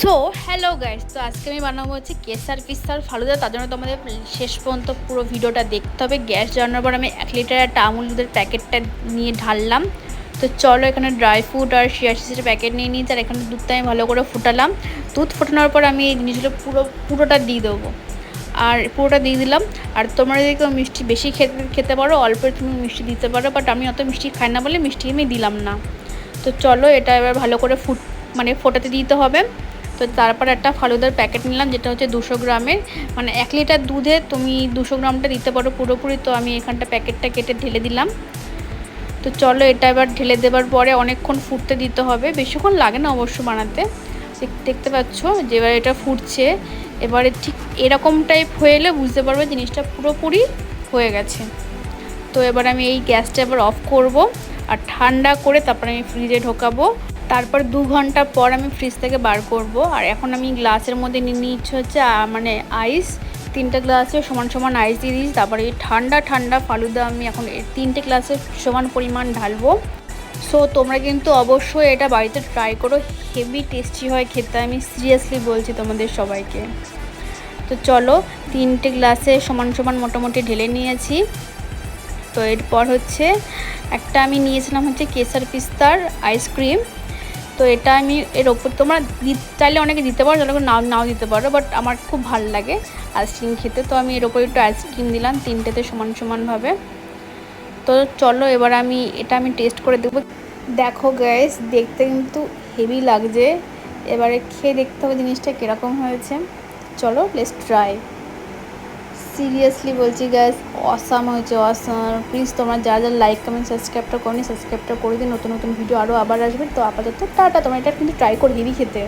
So hello guys, তো আজকে আমি বানাবো হচ্ছে কেসার পিস্তার ফালুদা। তার জন্য তোমাদের শেষ পর্যন্ত পুরো ভিডিওটা দেখতে হবে। গ্যাস জ্বালানোর পর আমি 1 লিটার একটা আমুল দুধের প্যাকেটটা নিয়ে ঢাললাম। তো চলো, এখানে ড্রাই ফ্রুট আর শিয়া সিসের প্যাকেট নিয়ে নিয়েছি, আর এখানে দুধটা আমি ভালো করে ফুটালাম। দুধ ফোটানোর পর আমি এই জিনিসগুলো পুরোটা দিয়ে দেবো, আর পুরোটা দিয়ে দিলাম। আর তোমরা যদি কেউ মিষ্টি বেশি খেতে পারো, অল্প তুমি মিষ্টি দিতে পারো, বাট আমি অত মিষ্টি খাই না বলে মিষ্টি আমি দিলাম না। তো চলো, এটা এবার ভালো করে ফোটাতে দিতে হবে। তো তারপর একটা ফালুদার প্যাকেট নিলাম, যেটা হচ্ছে 200 গ্রামের, মানে 1 লিটার দুধে তুমি 200 গ্রামটা দিতে পারো পুরোপুরি। তো আমি এখানটা প্যাকেটটা কেটে ঢেলে দিলাম। তো চলো, এটা এবার ঢেলে দেওয়ার পরে অনেকক্ষণ ফুটতে দিতে হবে, বেশিক্ষণ লাগে না অবশ্য বানাতে। দেখতে পাচ্ছ যে এবার এটা ফুটছে। এবারে ঠিক এরকম টাইপ হয়ে এলে বুঝতে পারবে জিনিসটা পুরোপুরি হয়ে গেছে। তো এবার আমি এই গ্যাসটা এবার অফ করব, আর ঠান্ডা করে তারপর আমি ফ্রিজে ঢোকাবো। তারপর 2 ঘন্টা পর আমি ফ্রিজ থেকে বার করব। আর এখন আমি গ্লাসের মধ্যে নিয়ে নিচ্ছি হচ্ছে মানে আইস। 3টে গ্লাসে সমান সমান আইস দিয়ে দিয়েছি। তারপরে এই ঠান্ডা ঠান্ডা ফালুদা আমি এখন 3টে গ্লাসে সমান পরিমাণ ঢালবো। সো তোমরা কিন্তু অবশ্যই এটা বাড়িতে ট্রাই করো, হেভি টেস্টি হয় খেতে, আমি সিরিয়াসলি বলছি তোমাদের সবাইকে। তো চলো, 3টে গ্লাসে সমান সমান মোটামুটি ঢেলে নিয়েছি। তো এরপর হচ্ছে একটা আমি নিয়েছিলাম হচ্ছে কেসার পিস্তার আইসক্রিম। তো এটা আমি এর ওপর তোমরা চাইলে অনেকে দিতে পারো, অনেকে নাও দিতে পারো, বাট আমার খুব ভালো লাগে আইসক্রিম খেতে। তো আমি এর ওপর একটু আইসক্রিম দিলাম 3টেতে সমান সমানভাবে। তো চলো, এবার এটা আমি টেস্ট করে দেখবো। দেখো গাইস, দেখতে কিন্তু হেভি লাগছে। এবারে খেয়ে দেখতে হবে জিনিসটা কীরকম হয়েছে। চলো, লেটস ট্রাই। সিরিয়াসলি বলছি গাইস, অসাম হয়েছে, অসাম। প্লিজ তোমরা যারা লাইক কমেন্ট সাবস্ক্রাইবটা করনি, সাবস্ক্রাইবটা করে দিন। নতুন নতুন ভিডিও আরও আবার আসবে। তো আপাতত টাটা। তোমরা এটা কিন্তু ট্রাই করে হেভি খেতে।